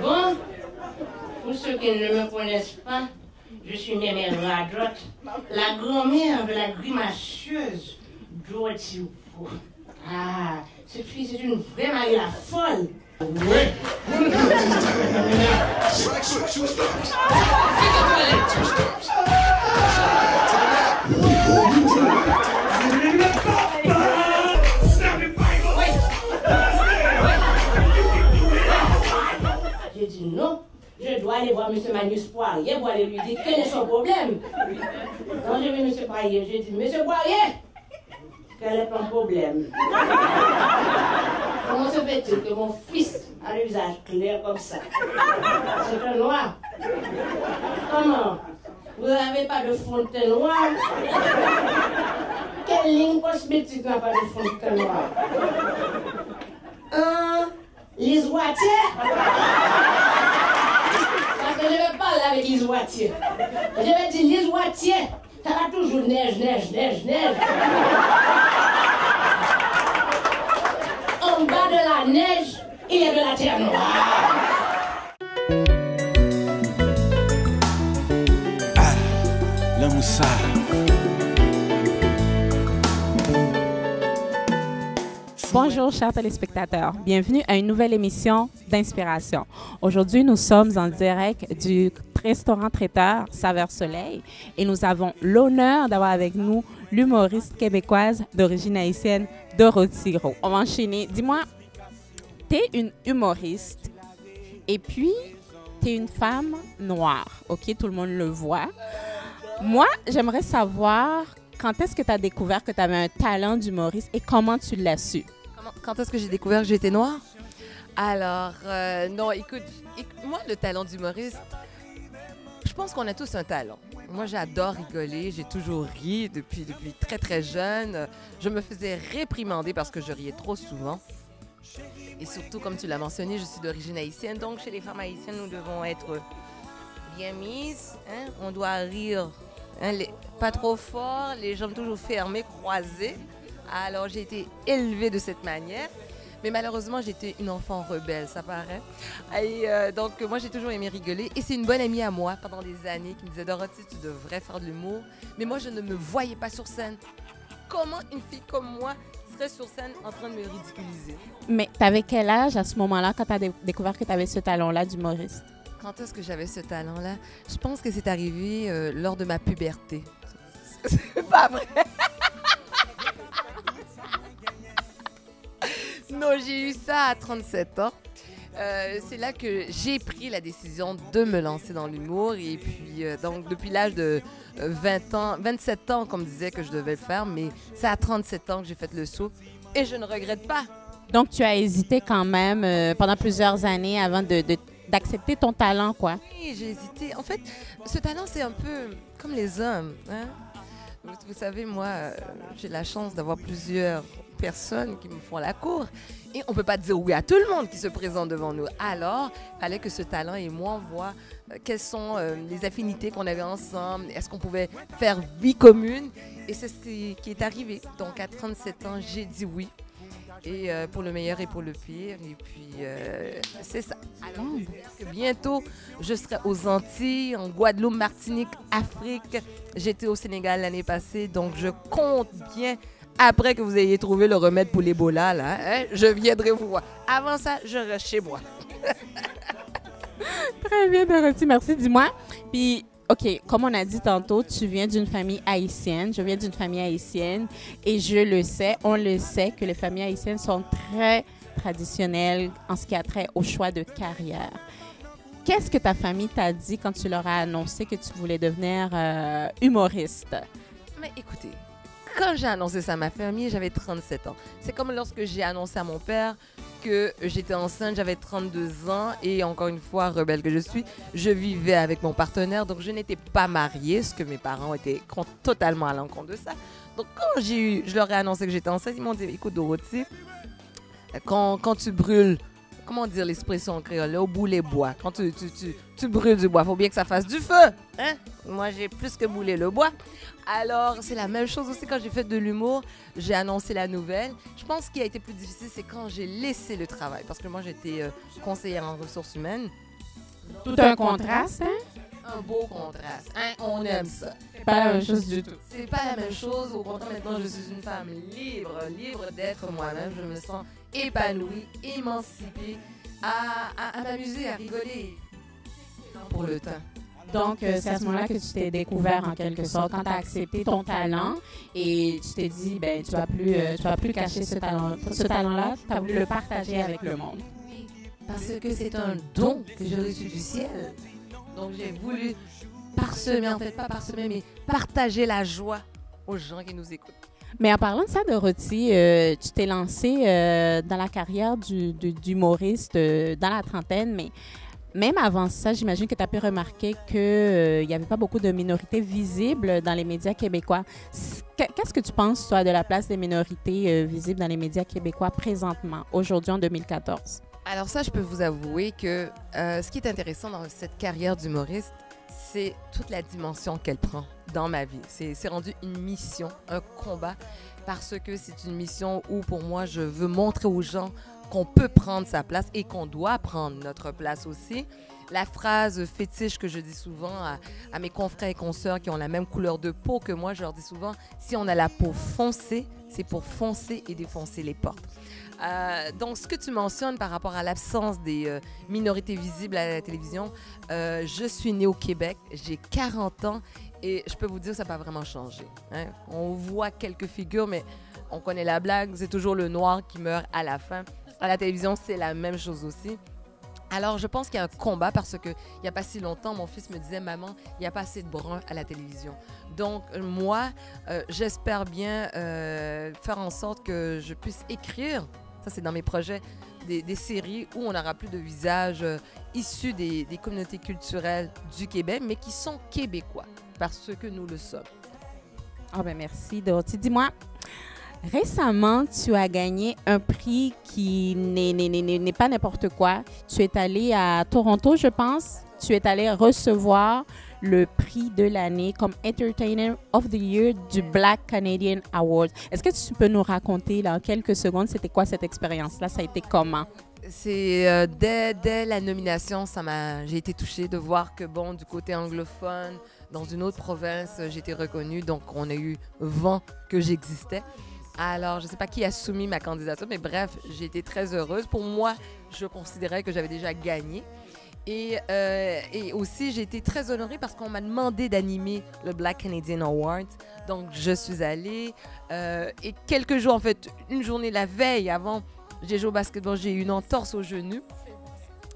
Bon, pour ceux qui ne me connaissent pas, je suis Mémé Radrotte, la grand-mère de la grimacieuse Dorothy Oupo. Ah, cette fille, c'est une vraie Maria folle. Oui. J'ai dit non, je dois aller voir M. Magnus Poirier pour aller lui dire quel est son problème. Quand j'ai vu M. Poirier, j'ai dit, M. Poirier, quel est ton problème? Comment se fait-il que mon fils a le visage clair comme ça? C'est un noir. Comment? Vous n'avez pas de fond de teint noir? Quelle ligne cosmétique n'a pas de fond de teint noir? Lise Wattier? Parce que je vais parler avec Lise Wattier. Je vais dire Lise Wattier, ça va toujours neige. En bas de la neige, il y a de la terre noire. La moussa. Bonjour chers téléspectateurs, bienvenue à une nouvelle émission d'Inspiration. Aujourd'hui, nous sommes en direct du restaurant traiteur Saveur Soleil et nous avons l'honneur d'avoir avec nous l'humoriste québécoise d'origine haïtienne, Dorothy Rowe. On va enchaîner. Dis-moi, tu es une humoriste et puis tu es une femme noire, ok? Tout le monde le voit. Moi, j'aimerais savoir quand est-ce que tu as découvert que tu avais un talent d'humoriste et comment tu l'as su? Quand est-ce que j'ai découvert que j'étais noire? Alors, non, écoute, moi, le talent d'humoriste, je pense qu'on a tous un talent. Moi, j'adore rigoler, j'ai toujours ri depuis très, très jeune. Je me faisais réprimander parce que je riais trop souvent. Et surtout, comme tu l'as mentionné, je suis d'origine haïtienne. Donc, chez les femmes haïtiennes, nous devons être bien mises. Hein? On doit rire pas trop fort, les jambes toujours fermées, croisées. Alors, j'ai été élevée de cette manière. Mais malheureusement, j'étais une enfant rebelle, ça paraît. Et donc, moi, j'ai toujours aimé rigoler. Et c'est une bonne amie à moi pendant des années qui me disait « Dorothy, tu devrais faire de l'humour. » Mais moi, je ne me voyais pas sur scène. Comment une fille comme moi serait sur scène en train de me ridiculiser? Mais tu avais quel âge à ce moment-là quand tu as découvert que tu avais ce talent-là d'humoriste? Quand est-ce que j'avais ce talent-là? Je pense que c'est arrivé lors de ma puberté. C'est pas vrai? Non, j'ai eu ça à 37 ans. C'est là que j'ai pris la décision de me lancer dans l'humour. Et puis, donc, depuis l'âge de 27 ans, qu'on me disait que je devais le faire, mais c'est à 37 ans que j'ai fait le saut et je ne regrette pas. Donc, tu as hésité quand même pendant plusieurs années avant d'accepter ton talent, quoi. Oui, j'ai hésité. En fait, ce talent, c'est un peu comme les hommes. Hein? Vous savez, moi, j'ai la chance d'avoir plusieurs personnes qui me font la cour. Et on ne peut pas dire oui à tout le monde qui se présente devant nous. Alors, il fallait que ce talent et moi, on voit quelles sont les affinités qu'on avait ensemble. Est-ce qu'on pouvait faire vie commune? Et c'est ce qui est arrivé. Donc, à 37 ans, j'ai dit oui. Et pour le meilleur et pour le pire. Et puis, c'est ça. Alors, bientôt, je serai aux Antilles, en Guadeloupe, Martinique, Afrique. J'étais au Sénégal l'année passée, donc je compte bien, après que vous ayez trouvé le remède pour l'Ebola, là, hein, je viendrai vous voir. Avant ça, je reste chez moi. Très bien, Dorothy, merci. Dis-moi, puis... OK, comme on a dit tantôt, tu viens d'une famille haïtienne. Je viens d'une famille haïtienne et je le sais, on le sait que les familles haïtiennes sont très traditionnelles en ce qui a trait au choix de carrière. Qu'est-ce que ta famille t'a dit quand tu leur as annoncé que tu voulais devenir humoriste? Mais écoutez, quand j'ai annoncé ça à ma famille, j'avais 37 ans. C'est comme lorsque j'ai annoncé à mon père que j'étais enceinte, j'avais 32 ans et encore une fois, rebelle que je suis, je vivais avec mon partenaire, donc je n'étais pas mariée, ce que mes parents étaient totalement à l'encontre de ça. Donc quand je leur ai annoncé que j'étais enceinte, ils m'ont dit, écoute Dorothy, quand tu brûles comment dire l'expression en créole, là, au boulet bois. Quand tu brûles du bois, il faut bien que ça fasse du feu. Hein? Moi, j'ai plus que brûlé le bois. Alors, c'est la même chose aussi quand j'ai fait de l'humour. J'ai annoncé la nouvelle. Je pense qu'il a été plus difficile, c'est quand j'ai laissé le travail. Parce que moi, j'étais conseillère en ressources humaines. Tout un contraste, hein? Un beau contraste. Hein? On aime ça. C'est pas la même chose du tout. C'est pas la même chose. Au contraire, maintenant, je suis une femme libre d'être moi-même. Je me sens épanouie, émancipée, à m'amuser, à rigoler. Pour le temps. Donc, c'est à ce moment-là que tu t'es découvert en quelque sorte, quand tu as accepté ton talent et tu t'es dit, ben, tu vas plus cacher ce talent-là, tu as voulu le partager avec le monde. Oui, parce que c'est un don que j'ai reçu du ciel. Donc, j'ai voulu parsemer, en fait, pas parsemer, mais partager la joie aux gens qui nous écoutent. Mais en parlant de ça, Dorothy, tu t'es lancée dans la carrière d'humoriste dans la trentaine, mais même avant ça, j'imagine que tu as pu remarquer qu'il n'y avait pas beaucoup de minorités visibles dans les médias québécois. Qu'est-ce que tu penses, toi, de la place des minorités visibles dans les médias québécois présentement, aujourd'hui en 2014? Alors ça, je peux vous avouer que ce qui est intéressant dans cette carrière d'humoriste, c'est toute la dimension qu'elle prend dans ma vie. C'est rendu une mission, un combat, parce que c'est une mission où, pour moi, je veux montrer aux gens qu'on peut prendre sa place et qu'on doit prendre notre place aussi. La phrase fétiche que je dis souvent à mes confrères et consoeurs qui ont la même couleur de peau que moi, je leur dis souvent, si on a la peau foncée, c'est pour foncer et défoncer les portes. Donc, ce que tu mentionnes par rapport à l'absence des minorités visibles à la télévision, je suis née au Québec, j'ai 40 ans et je peux vous dire que ça n'a pas vraiment changé. Hein? On voit quelques figures, mais on connaît la blague, c'est toujours le noir qui meurt à la fin. À la télévision, c'est la même chose aussi. Alors, je pense qu'il y a un combat parce qu'il n'y a pas si longtemps, mon fils me disait « Maman, il n'y a pas assez de bruns à la télévision. » Donc, moi, j'espère bien faire en sorte que je puisse écrire, ça c'est dans mes projets, des séries où on n'aura plus de visages issus des communautés culturelles du Québec, mais qui sont québécois, parce que nous le sommes. Ah ben merci, Dorothy. Dis-moi, récemment, tu as gagné un prix qui n'est pas n'importe quoi. Tu es allé à Toronto, je pense. Tu es allé recevoir le prix de l'année comme Entertainer of the Year du Black Canadian Award. Est-ce que tu peux nous raconter là, en quelques secondes, c'était quoi cette expérience-là? Ça a été comment? C'est dès la nomination, j'ai été touchée de voir que, bon, du côté anglophone, dans une autre province, j'ai été reconnue. Donc, on a eu vent que j'existais. Alors, je ne sais pas qui a soumis ma candidature, mais bref, j'ai été très heureuse. Pour moi, je considérais que j'avais déjà gagné. Et aussi, j'ai été très honorée parce qu'on m'a demandé d'animer le Black Canadian Award. Donc, je suis allée. Et quelques jours, en fait, une journée la veille avant, j'ai joué au basketball, j'ai eu une entorse au genou.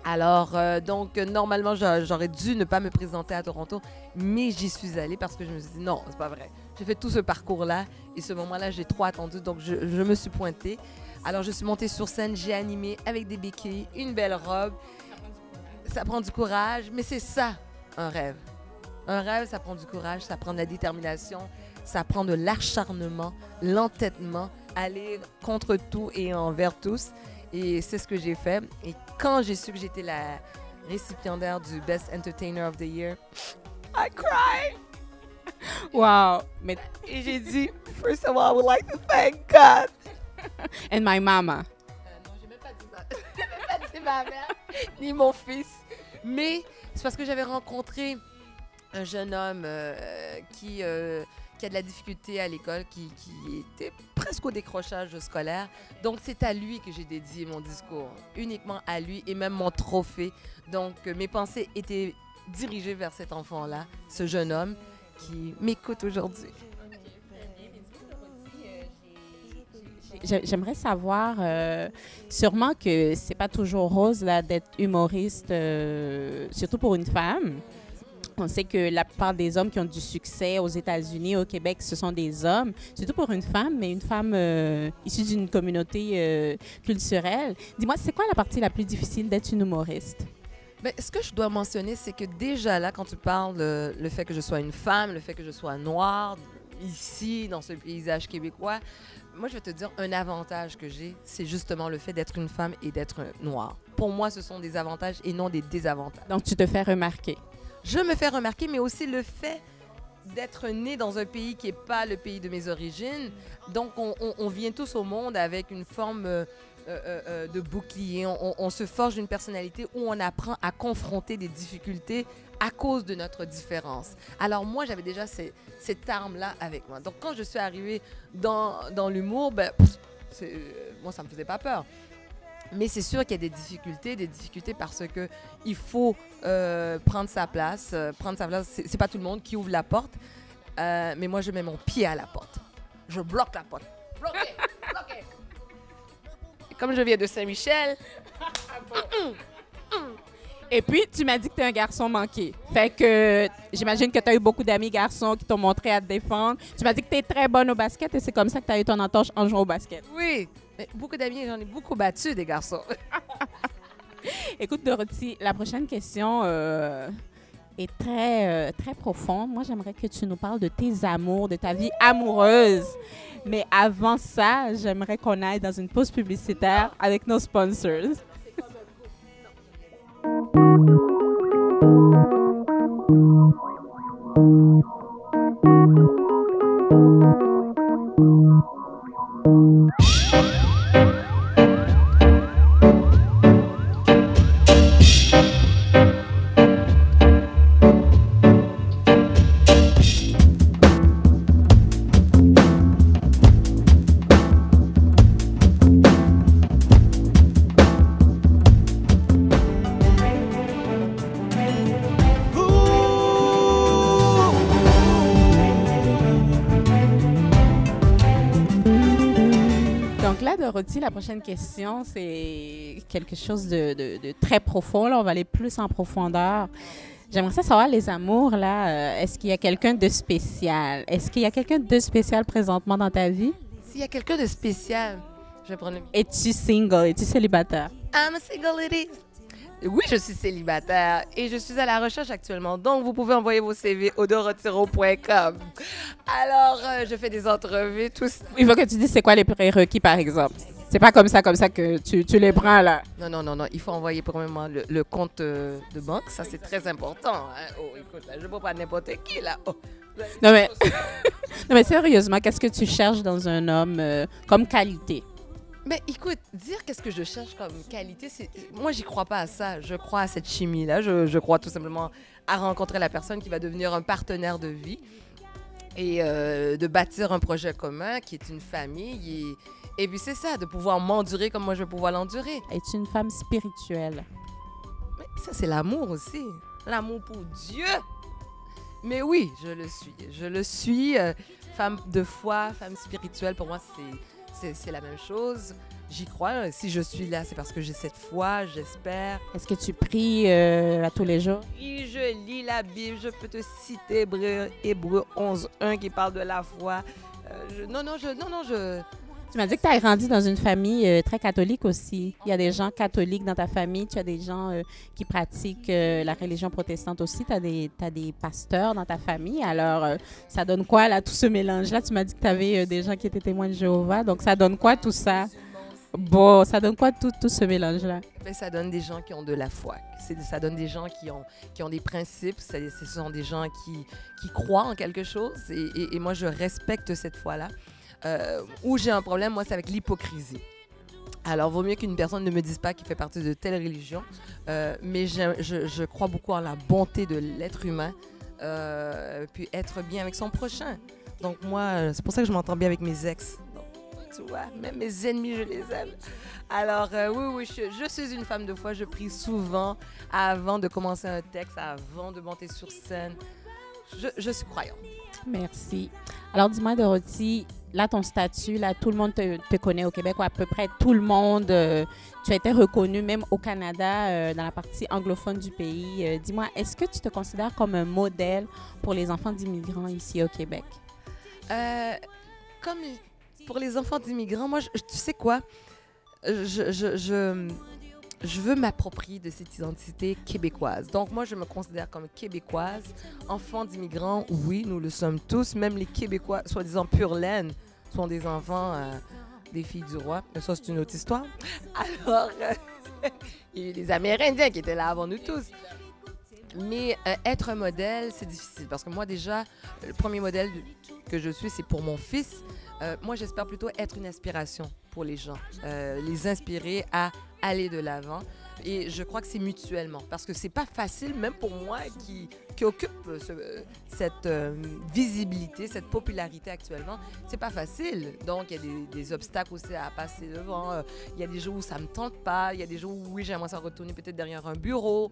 Alors, donc, normalement, j'aurais dû ne pas me présenter à Toronto, mais j'y suis allée parce que je me suis dit, non, c'est pas vrai. J'ai fait tout ce parcours-là et ce moment-là, j'ai trop attendu, donc je me suis pointée. Alors, je suis montée sur scène, j'ai animé avec des béquilles, une belle robe. Ça prend du courage, mais c'est ça, un rêve. Un rêve, ça prend du courage, ça prend de la détermination, ça prend de l'acharnement, l'entêtement, aller contre tout et envers tous. Et c'est ce que j'ai fait. Et quand j'ai su que j'étais la récipiendaire du Best Entertainer of the Year, I cried. Wow! Mais... Et j'ai dit, first of all, I would like to thank God. And my mama. Non, j'ai même pas dit ça. J'ai même pas dit ma mère, ni mon fils. Mais c'est parce que j'avais rencontré un jeune homme qui a de la difficulté à l'école, qui était presque au décrochage scolaire. Donc, c'est à lui que j'ai dédié mon discours, uniquement à lui et même mon trophée. Donc, mes pensées étaient dirigées vers cet enfant-là, ce jeune homme qui m'écoute aujourd'hui. J'aimerais savoir, sûrement que c'est pas toujours rose là, d'être humoriste, surtout pour une femme. On sait que la plupart des hommes qui ont du succès aux États-Unis, au Québec, ce sont des hommes, surtout pour une femme, mais une femme issue d'une communauté culturelle. Dis-moi, c'est quoi la partie la plus difficile d'être une humoriste? Bien, ce que je dois mentionner, c'est que déjà là, quand tu parles de le fait que je sois une femme, le fait que je sois noire, ici, dans ce paysage québécois, moi, je vais te dire, un avantage que j'ai, c'est justement le fait d'être une femme et d'être noire. pour moi, ce sont des avantages et non des désavantages. Donc, tu te fais remarquer. Je me fais remarquer, mais aussi le fait d'être né dans un pays qui n'est pas le pays de mes origines. Donc, on vient tous au monde avec une forme de bouclier. On se forge une personnalité où on apprend à confronter des difficultés à cause de notre différence. Alors, moi, j'avais déjà cette arme-là avec moi. Donc, quand je suis arrivée dans l'humour, moi, ça ne me faisait pas peur. Mais c'est sûr qu'il y a des difficultés parce que il faut prendre sa place. Prendre sa place, c'est pas tout le monde qui ouvre la porte. Mais moi, je mets mon pied à la porte. Je bloque la porte. Bloqué. Et comme je viens de Saint-Michel... Et puis, tu m'as dit que tu es un garçon manqué. Fait que j'imagine que tu as eu beaucoup d'amis garçons qui t'ont montré à te défendre. Tu m'as dit que tu es très bonne au basket et c'est comme ça que tu as eu ton entorse en jouant au basket. Oui, mais beaucoup d'amis, j'en ai beaucoup battu des garçons. Écoute, Dorothy, la prochaine question est très profonde. Moi, j'aimerais que tu nous parles de tes amours, de ta vie amoureuse. Mais avant ça, j'aimerais qu'on aille dans une pause publicitaire avec nos sponsors. Dorothy, la prochaine question, c'est quelque chose de très profond. Là, on va aller plus en profondeur. J'aimerais savoir, les amours, là, est-ce qu'il y a quelqu'un de spécial? Est-ce qu'il y a quelqu'un de spécial présentement dans ta vie? S'il y a quelqu'un de spécial, je vais prendre... Es-tu single? Es-tu célibataire? I'm a single lady. Oui, je suis célibataire et je suis à la recherche actuellement. Donc, vous pouvez envoyer vos CV au dorothyro.com. Alors, je fais des entrevues, tout ça. Il faut que tu dises c'est quoi les prérequis, par exemple. C'est pas comme ça que tu les prends, là. Non. Il faut envoyer premièrement le compte de banque. Ça, c'est très important. Hein. Oh, écoute, là, je ne peux pas n'importe qui, là. Oh. Non, mais... non, mais sérieusement, qu'est-ce que tu cherches dans un homme comme qualité? Mais écoute, dire qu'est-ce que je cherche comme qualité, moi, j'y crois pas à ça. Je crois à cette chimie-là. Je crois tout simplement à rencontrer la personne qui va devenir un partenaire de vie et de bâtir un projet commun qui est une famille. Et puis, c'est ça, de pouvoir m'endurer comme moi, je vais pouvoir l'endurer. Es-tu une femme spirituelle? Mais ça, c'est l'amour aussi. L'amour pour Dieu. Mais oui, je le suis. Je le suis. Femme de foi, femme spirituelle, pour moi, c'est la même chose. J'y crois. Si je suis là, c'est parce que j'ai cette foi, j'espère. Est-ce que tu pries à tous les jours? Oui, je lis la Bible. Je peux te citer Hébreux 11:1 qui parle de la foi. Tu m'as dit que tu as grandi dans une famille très catholique aussi. Il y a des gens catholiques dans ta famille. Tu as des gens qui pratiquent la religion protestante aussi. Tu as des pasteurs dans ta famille. Alors, ça donne quoi, là, tout ce mélange-là? Tu m'as dit que tu avais des gens qui étaient témoins de Jéhovah. Donc, ça donne quoi, tout ça? Bon, ça donne quoi, tout ce mélange-là? Mais ça donne des gens qui ont de la foi. Ça donne des gens qui ont des principes. Ce sont des gens qui croient en quelque chose. Et moi, je respecte cette foi-là. Où j'ai un problème, moi, c'est avec l'hypocrisie. Alors, vaut mieux qu'une personne ne me dise pas qu'il fait partie de telle religion, mais je crois beaucoup en la bonté de l'être humain, puis être bien avec son prochain. Donc, moi, c'est pour ça que je m'entends bien avec mes ex. Donc, tu vois, même mes ennemis, je les aime. Alors, oui, je suis une femme de foi. Je prie souvent avant de commencer un texte, avant de monter sur scène. Je suis croyante. Merci. Alors, dis-moi, Dorothy, là, ton statut, là, tout le monde te connaît au Québec, ou à peu près tout le monde. Tu as été reconnue même au Canada, dans la partie anglophone du pays. Dis-moi, est-ce que tu te considères comme un modèle pour les enfants d'immigrants ici au Québec? Comme pour les enfants d'immigrants, moi, tu sais quoi? Je veux m'approprier de cette identité québécoise. Donc, moi, je me considère comme québécoise. Enfant d'immigrants, oui, nous le sommes tous. Même les Québécois, soi-disant pure laine, sont des enfants des filles du roi. Mais ça, c'est une autre histoire. Alors, Il y a eu les Amérindiens qui étaient là avant nous tous. Mais être un modèle, c'est difficile. Parce que moi, déjà, le premier modèle que je suis, c'est pour mon fils. Moi, j'espère plutôt être une inspiration pour les gens. Les inspirer à aller de l'avant. Et je crois que c'est mutuellement. Parce que c'est pas facile, même pour moi qui occupe cette visibilité, cette popularité actuellement. C'est pas facile. Donc, il y a des obstacles aussi à passer devant. Il y a des jours où ça me tente pas. Il y a des jours où, oui, j'aimerais ça retourner peut-être derrière un bureau.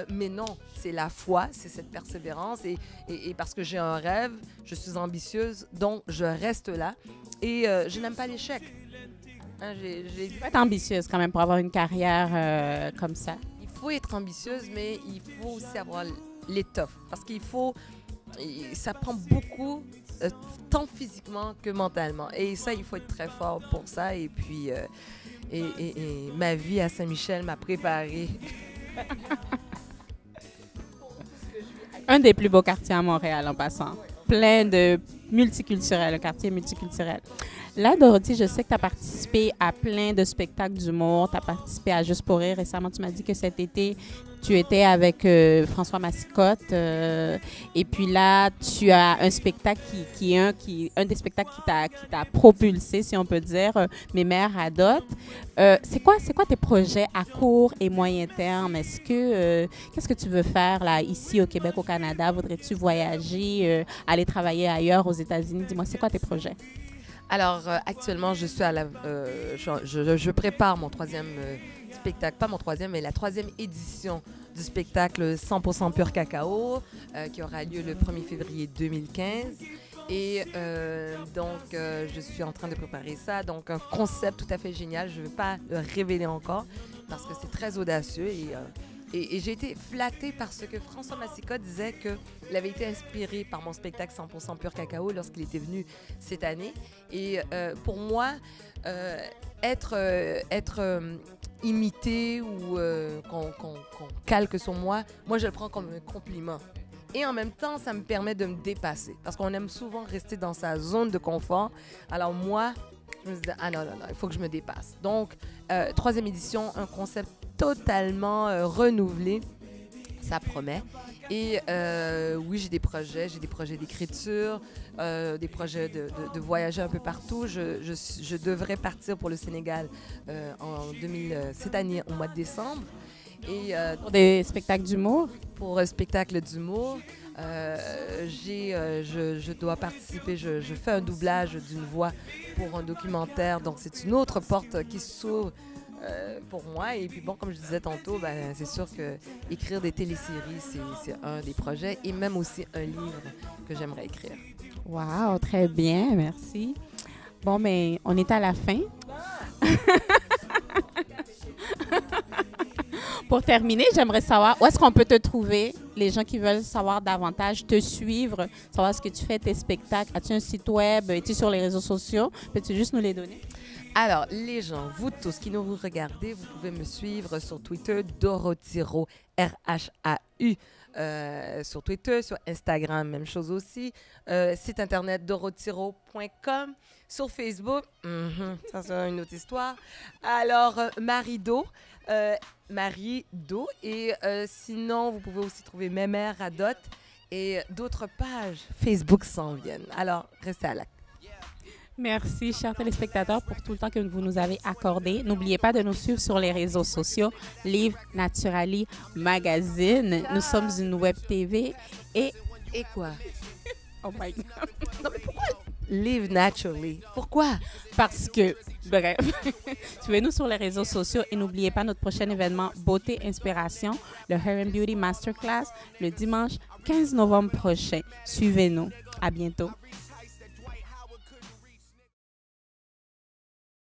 Mais non, c'est la foi, c'est cette persévérance. Et parce que j'ai un rêve, je suis ambitieuse, donc je reste là. Et je n'aime pas l'échec. Hein, Tu peux être ambitieuse quand même pour avoir une carrière comme ça. Il faut être ambitieuse, mais il faut aussi avoir l'étoffe. Parce ça prend beaucoup, tant physiquement que mentalement. Et ça, il faut être très fort pour ça. Et puis, et ma vie à Saint-Michel m'a préparée. Un des plus beaux quartiers à Montréal en passant. Plein de multiculturel, un quartier multiculturel. Là, Dorothy, je sais que tu as participé à plein de spectacles d'humour. Tu as participé à Juste pour rire. Récemment, tu m'as dit que cet été, tu étais avec François Massicotte. Et puis là, tu as un spectacle qui est un des spectacles qui t'a propulsé, si on peut dire, Mes mères adotent. C'est quoi tes projets à court et moyen terme? Qu'est-ce que tu veux faire là, ici au Québec, au Canada? Voudrais-tu voyager, aller travailler ailleurs aux États-Unis? Dis-moi, c'est quoi tes projets? Alors, actuellement, je suis je prépare mon troisième spectacle, pas mon troisième, mais la troisième édition du spectacle 100% pur cacao, qui aura lieu le 1er février 2015. Et donc, je suis en train de préparer ça. Donc, un concept tout à fait génial. Je ne vais pas le révéler encore parce que c'est très audacieux. Et j'ai été flattée parce que François Massicotte disait qu'il avait été inspiré par mon spectacle 100% pur cacao lorsqu'il était venu cette année. Et pour moi, être imité ou qu'on calque sur moi, je le prends comme un compliment. Et en même temps, ça me permet de me dépasser. Parce qu'on aime souvent rester dans sa zone de confort. Alors moi, je me dis, non, il faut que je me dépasse. Donc, troisième édition, un concept totalement renouvelé. Ça promet. Et oui, j'ai des projets d'écriture, des projets de voyager un peu partout. Je devrais partir pour le Sénégal cette année, au mois de décembre. Et, pour des spectacles d'humour? Pour un spectacle d'humour. Je dois participer, je fais un doublage d'une voix pour un documentaire. Donc, c'est une autre porte qui s'ouvre pour moi. Et puis bon, comme je disais tantôt, c'est sûr que écrire des téléséries, c'est un des projets et même aussi un livre que j'aimerais écrire. Wow, très bien, merci. Bon, mais on est à la fin. Pour terminer, j'aimerais savoir où est-ce qu'on peut te trouver, les gens qui veulent savoir davantage, te suivre, savoir ce que tu fais, tes spectacles. As-tu un site web? Es-tu sur les réseaux sociaux? Peux-tu juste nous les donner? Alors, les gens, vous tous qui nous regardez, vous pouvez me suivre sur Twitter, Dorothiro, RHAU. Sur Twitter, sur Instagram, même chose aussi. Site internet dorothiro.com. Sur Facebook, ça c'est une autre histoire. Alors, Marie-Do. Et sinon, vous pouvez aussi trouver Mes mères adotent et d'autres pages Facebook s'en viennent. Alors, restez à l'acte. Merci, chers téléspectateurs, pour tout le temps que vous nous avez accordé. N'oubliez pas de nous suivre sur les réseaux sociaux, Live Naturally Magazine. Nous sommes une web TV et quoi? Oh my God. Non, mais pourquoi Live Naturally? Pourquoi? Parce que, bref, suivez-nous sur les réseaux sociaux et n'oubliez pas notre prochain événement Beauté Inspiration, le Hair and Beauty Masterclass, le dimanche 15 novembre prochain. Suivez-nous. À bientôt.